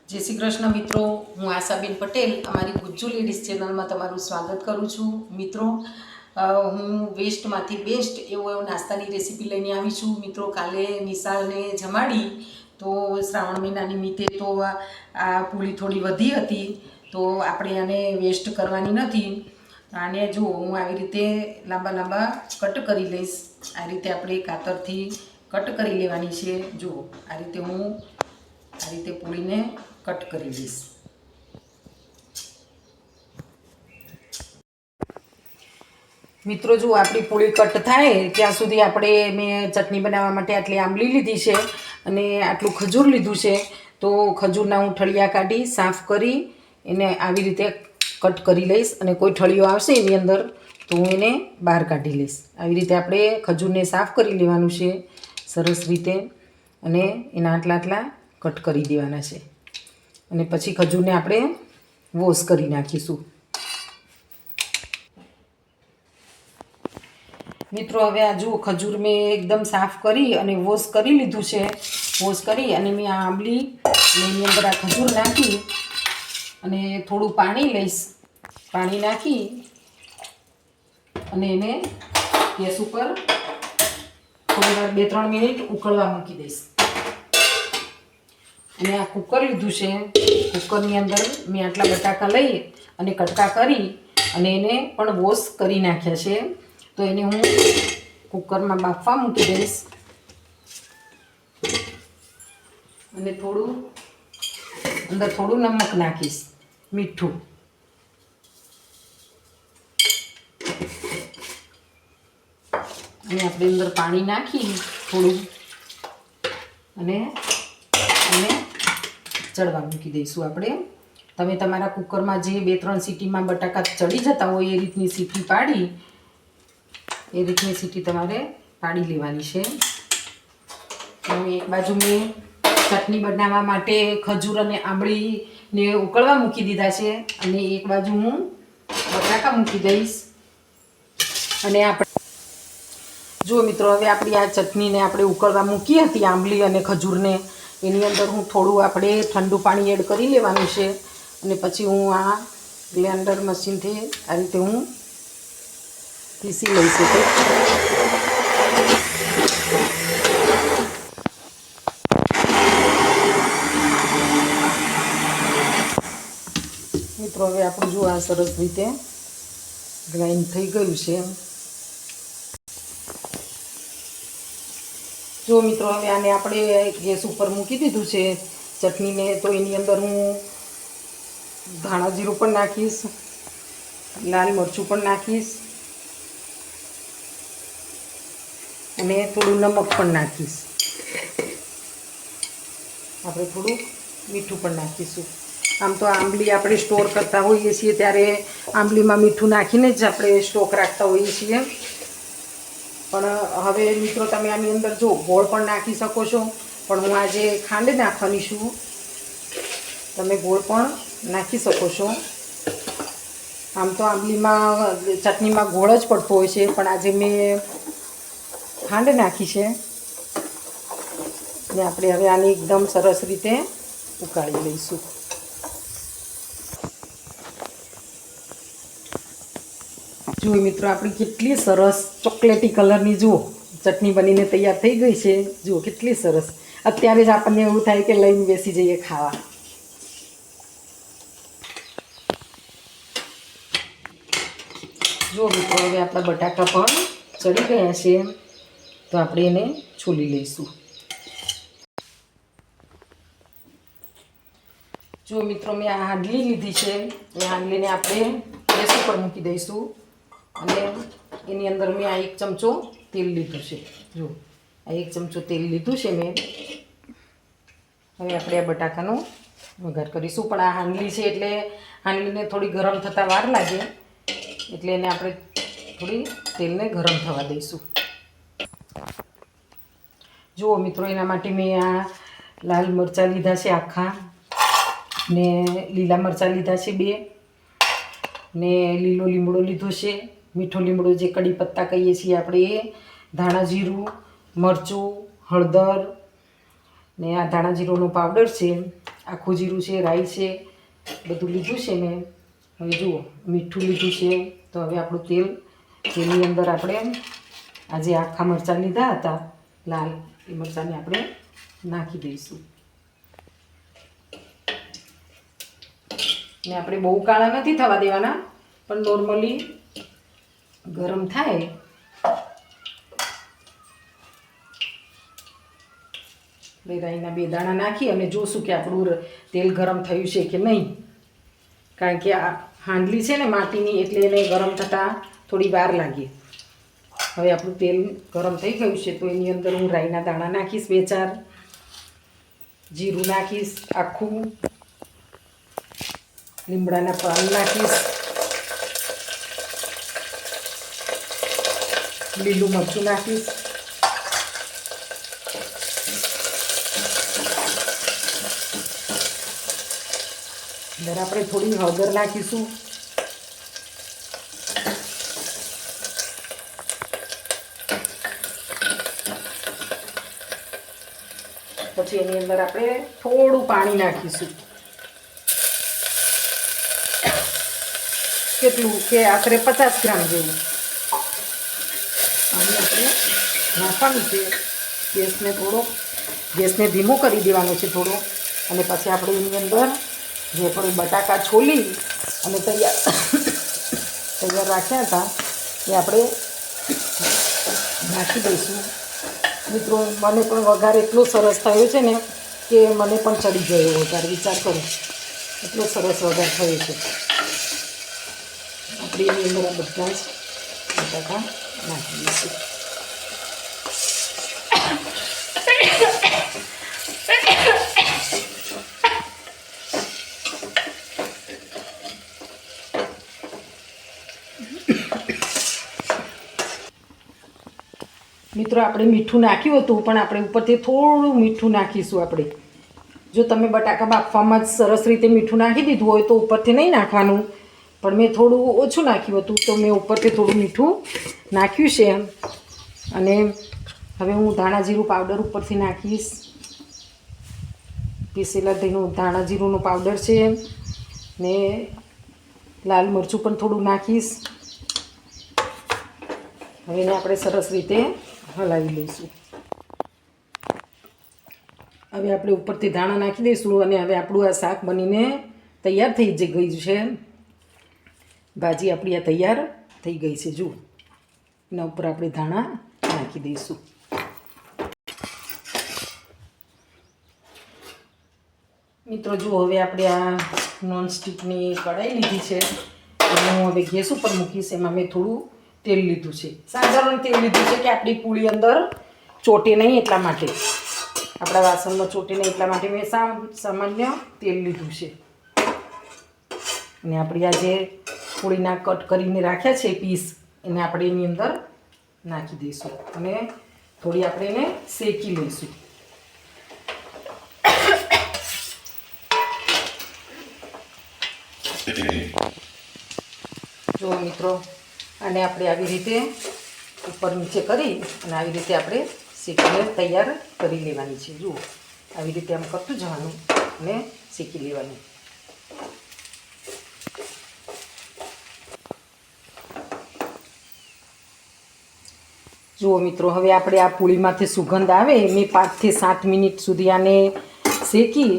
જય શ્રી કૃષ્ણ મિત્રો, હું આશાબેન પટેલ અમારી ગુજ્જુ લેડીઝ ચેનલમાં તમારું સ્વાગત કરું છું. મિત્રો, હું વેસ્ટમાંથી બેસ્ટ એવો નાસ્તાની રેસીપી લઈને આવી છું. મિત્રો, કાલે નિશાળને જમાડી તો શ્રાવણ મહિના નિમિત્તે તો આ પૂરી થોડી વધી હતી, તો આપણે આને વેસ્ટ કરવાની નથી. આને જો હું આવી રીતે લાંબા લાંબા કટ કરી લઈશ. આ રીતે આપણે કાતરથી કટ કરી લેવાની છે. જો આ રીતે હું આ રીતે પૂરીને કટ કરી દઈશ. મિત્રો, જો આપણી પૂરી કટ થાય ત્યાં સુધી મેં ચટણી બનાવવા માટે આટલી આંબલી લીધી છે અને આટલું ખજૂર લીધું છે. તો ખજૂરના હું ઠળિયા કાઢી સાફ કરી એને આવી રીતે કટ કરી લઈશ, અને કોઈ ઠળિયો આવશે એની અંદર તો હું એને બહાર કાઢી લઈશ. આવી રીતે આપણે ખજૂરને સાફ કરી લેવાનું છે સરસ રીતે, અને એના આટલા આટલા કટ કરી દેવાના છે. અને પછી ખજૂરને આપણે વોશ કરી નાખીશું. મિત્રો, હવે આ જુઓ ખજૂર મેં એકદમ સાફ કરી અને વોશ કરી લીધું છે. વોશ કરી અને મેં આ આંબલી એની અંદર આ ખજૂર નાખી અને થોડું પાણી લઈશ. પાણી નાખી અને એને ગેસ ઉપર થોડી વાર 2-3 મિનિટ ઉકળવા મૂકી દઈશ. અને આ કુકર લીધું છે. કુકરની અંદર મેં આટલા બટાકા લઈ અને કટકા કરી અને એને પણ વોશ કરી નાખ્યા છે. તો એને હું કુકરમાં બાફવા મૂકી દઈશ. અને થોડું નમક નાખીશ, મીઠું. અને આપણે અંદર પાણી નાખી થોડું અને ચડવા મૂકી દઈશું આપણે. તમે તમારા કુકરમાં જે 2-3 સીટીમાં બટાકા ચડી જતા હોય એ રીતની સીટી તમારે પાડી લેવાની છે. એક બાજુ મેં ચટણી બનાવવા માટે ખજૂર અને આંબળીને ઉકળવા મૂકી દીધા છે, અને એક બાજુ હું બટાકા મૂકી દઈશ. અને જો મિત્રો, હવે આપણી આ ચટણીને આપણે ઉકળવા મૂકી હતી આંબલી અને ખજૂરને, એની અંદર હું થોડું આપણે ઠંડુ પાણી એડ કરી લેવાનું છે. અને પછી હું આ બ્લેન્ડર મશીનથી આ રીતે હું પીસી લઈશ. મિત્રો, હવે આપણું જો આ સરસ રીતે ગ્રાઇન્ડ થઈ ગયું છે. જો મિત્રો, હવે આને આપણે ગેસ ઉપર મૂકી દીધું છે ચટણીને. તો એની અંદર હું ધાણા જીરું પણ નાખીશ, લાલ મરચું પણ નાખીશ, અને થોડું નમક પણ નાખીશ. આપણે થોડું મીઠું પણ નાખીશું. આમ તો આંબલી આપણે સ્ટોર કરતા હોઈએ છીએ ત્યારે આંબલીમાં મીઠું નાખીને જ આપણે સ્ટોક રાખતા હોઈએ છીએ. પણ હવે મિત્રો, તમે આની અંદર જો ગોળ પણ નાખી શકો છો, પણ હું આજે ખાંડ નાખવાની છું. તમે ગોળ પણ નાખી શકો છો. આમ તો આંબલીમાં ચટણીમાં ગોળ જ પડતો હોય છે, પણ આજે મેં ખાંડ નાખી છે. અને આપણે હવે આને એકદમ સરસ રીતે ઉકાળી લઈશું. જુઓ મિત્રો, આપણી કેટલી સરસ ચોકલેટી કલરની જુઓ ચટણી બનીને તૈયાર થઈ ગઈ છે. જુઓ કેટલી સરસ. અત્યારે જ આપણને એવું થાય કે લઈને બેસી જઈએ ખાવા. જુઓ મિત્રો, હવે આપણા બટાકા પણ ચડી ગયા છે, તો આપણે એને છોલી લઈશું. જુઓ મિત્રો, મેં આ હાંડલી લીધી છે. એ હાંડલીને આપણે ગેસ ઉપર મૂકી દઈશું. અને એની અંદર મેં આ 1 ચમચો તેલ લીધું છે. જો આ 1 ચમચો તેલ લીધું છે મેં. હવે આપણે આ બટાકાનો વઘાર કરીશું. પણ આ હાંડલી છે એટલે હાંડલીને થોડી ગરમ થતાં વાર લાગે, એટલે એને આપણે થોડી તેલને ગરમ થવા દઈશું. જુઓ મિત્રો, એના માટે મેં આ લાલ મરચાં લીધા છે આખા, ને લીલા મરચાં લીધા છે 2, ને લીલો લીમડો લીધો છે, મીઠો લીમડો જે કડી પત્તા કહીએ છીએ આપણે એ, ધાણા જીરું, મરચું, હળદર, ને આ ધાણા જીરુંનો પાવડર છે, આખું જીરું છે, રાઈ છે, બધું લીધું છે મેં. હવે જુઓ મીઠું લીધું છે. તો હવે આપણું તેલની અંદર આપણે આજે આખા મરચાં લીધા હતા લાલ, એ મરચાંને આપણે નાખી દઈશું. ને આપણે બહુ કાળા નથી થવા દેવાના, પણ નોર્મલી ગરમ થાય રાઈના 2 દાણા નાખી અને જોશું કે આપણું તેલ ગરમ થયું છે કે નહીં. કારણ કે આ હાંડલી છે ને માટીની, એટલે એને ગરમ થતાં થોડી વાર લાગે. હવે આપણું તેલ ગરમ થઈ ગયું છે, તો એની અંદર હું રાઈના દાણા નાખીશ 2-4, જીરું નાખીશ આખું, લીમડાના પાન નાખીશ, લીલું મરચું નાખીશ, અંદર આપણે થોડી હળદર નાખીશું, પછી એની અંદર આપણે થોડું પાણી નાખીશું. કેટલું કે આશરે 50 ગ્રામ જેવું પાણી આપણે નાખવાનું છે. ગેસને ધીમો કરી દેવાનો છે થોડો. અને પછી આપણે એની અંદર જે આપણે બટાકા છોલી અને તૈયાર રાખ્યા હતા એ આપણે નાખી દઈશું. મિત્રો, મને પણ વઘાર એટલો સરસ થયો છે ને કે મને પણ ચડી ગયો વઘાર. વિચાર કરો, એટલો સરસ વઘાર થયો છે. આપણે એની અંદર બધા જ બટાકા નાખી દઈશું. મિત્રો, આપણે મીઠું નાખ્યું હતું, પણ આપણે ઉપરથી થોડું મીઠું નાખીશું. આપણે જો તમે બટાકા બાફવામાં જ સરસ રીતે મીઠું નાખી દીધું હોય તો ઉપરથી નહીં નાખવાનું, પણ મેં થોડું ઓછું નાખ્યું હતું, તો મેં ઉપરથી થોડું મીઠું નાખ્યું છે. અને હવે હું ધાણા જીરું પાવડર ઉપરથી નાખીશ. પીસેલા ધાણા જીરુંનો પાવડર છે, ને લાલ મરચું પણ થોડું નાખીશ. હવે એને આપણે સરસ રીતે હલાવી લઈશું. હવે આપણે ઉપરથી ધાણા નાખી દઈશું. અને હવે આપણું આ શાક બનીને તૈયાર થઈ ગયું છે. ભાજી આપણી આ તૈયાર થઈ ગઈ છે. જુઓ, એના ઉપર આપણે ધાણા નાખી દઈશું. મિત્રો જુઓ, હવે આપણે આ નોનસ્ટિકની કઢાઈ લીધી છે, અને હું હવે ગેસ ઉપર મૂકીશ. એમાં મેં થોડું તેલ લીધું છે, સાધારણ તેલ લીધું છે કે આપણી પૂરી અંદર ચોટે નહીં એટલા માટે, આપણા વાસણમાં ચોટે નહીં એટલા માટે મેં સામાન્ય તેલ લીધું છે. અને આપણી આ જે પૂરીના કટ કરીને રાખ્યા છે પીસ, એને આપણે એની અંદર નાખી દઈશું અને થોડી આપણે એને શેકી લઈશું. જો મિત્રો, અને આપણે આવી રીતે ઉપર નીચે કરી અને આવી રીતે આપણે શેકીને તૈયાર કરી લેવાની છે. જુઓ, આવી રીતે આમ કરતું જવાનું અને શેકી લેવાનું. જુઓ મિત્રો, હવે આપણે આ પૂરીમાંથી સુગંધ આવે, મેં 5 થી 7 મિનિટ સુધી આને શેકી.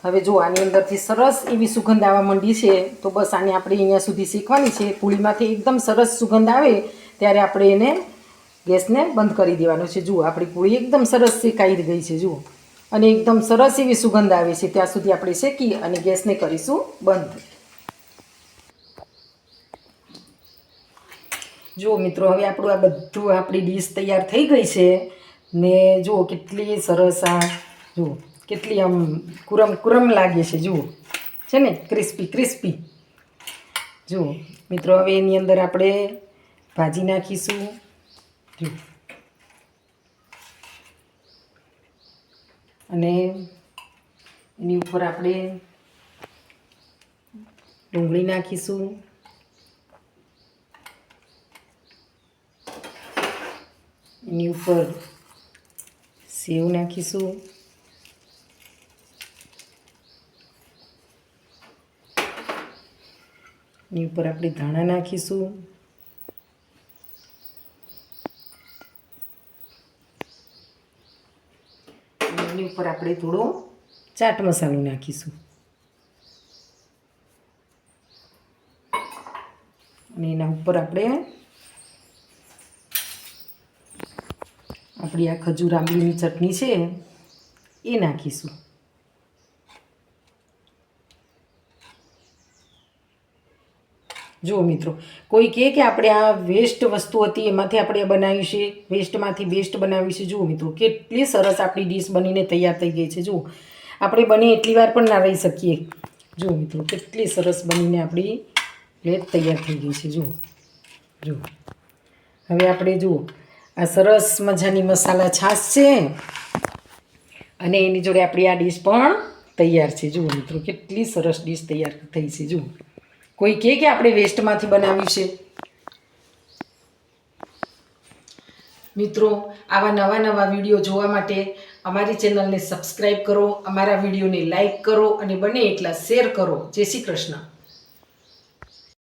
હવે જો આની અંદરથી સરસ એવી સુગંધ આવવા માંડી છે, તો બસ આને આપણે અહીંયા સુધી શેકવાની છે. પૂરીમાંથી એકદમ સરસ સુગંધ આવે ત્યારે આપણે એને ગેસને બંધ કરી દેવાનો છે. જુઓ, આપણી પૂરી એકદમ સરસ શેકાઈ ગઈ છે. જુઓ, અને એકદમ સરસ એવી સુગંધ આવે છે. ત્યાં સુધી આપણે શેકી અને ગેસને કરીશું બંધ. જુઓ મિત્રો, હવે આપણું આ બધું આપણી ડીશ તૈયાર થઈ ગઈ છે. ને જુઓ કેટલી સરસ, આ જુઓ કેટલી આમ કુરમ લાગે છે. જુઓ છે ને, ક્રિસ્પી. જુઓ મિત્રો, હવે એની અંદર આપણે ભાજી નાખીશું. જુઓ, અને એની ઉપર આપણે ડુંગળી નાખીશું. એની ઉપર સેવ નાખીશું. એની ઉપર આપણે ધાણા નાખીશું. એની ઉપર આપણે થોડો ચાટ મસાલો નાખીશું અને એના ઉપર આપણે આપણી આ ખજૂર આંબલીની ચટણી છે એ નાખીશું. જુઓ મિત્રો, કોઈ કહે કે આપણે આ વેસ્ટ વસ્તુ હતી એમાંથી આપણે બનાવ્યું છે, વેસ્ટમાંથી બેસ્ટ બનાવ્યું છે. જુઓ મિત્રો, કેટલી સરસ આપણી ડીશ બનીને તૈયાર થઈ ગઈ છે. જુઓ, આપણે બને એટલી વાર પણ ના રહી શકીએ. જુઓ મિત્રો, કેટલી સરસ બનીને આપણી પ્લેટ તૈયાર થઈ ગઈ છે. જુઓ જુઓ, હવે આપણે જુઓ આ સરસ મજાની મસાલા છાશ છે અને એની જોડે આપણી આ ડીશ પણ તૈયાર છે. જુઓ મિત્રો, કેટલી સરસ ડીશ તૈયાર થઈ છે. જુઓ, કોઈ કહે કે આપણે વેસ્ટમાંથી બનાવ્યું છે. મિત્રો, આવા નવા નવા વિડીયો જોવા માટે અમારી ચેનલને સબસ્ક્રાઈબ કરો, અમારા વિડીયોને લાઈક કરો અને બને એટલા શેર કરો. જય શ્રી કૃષ્ણ.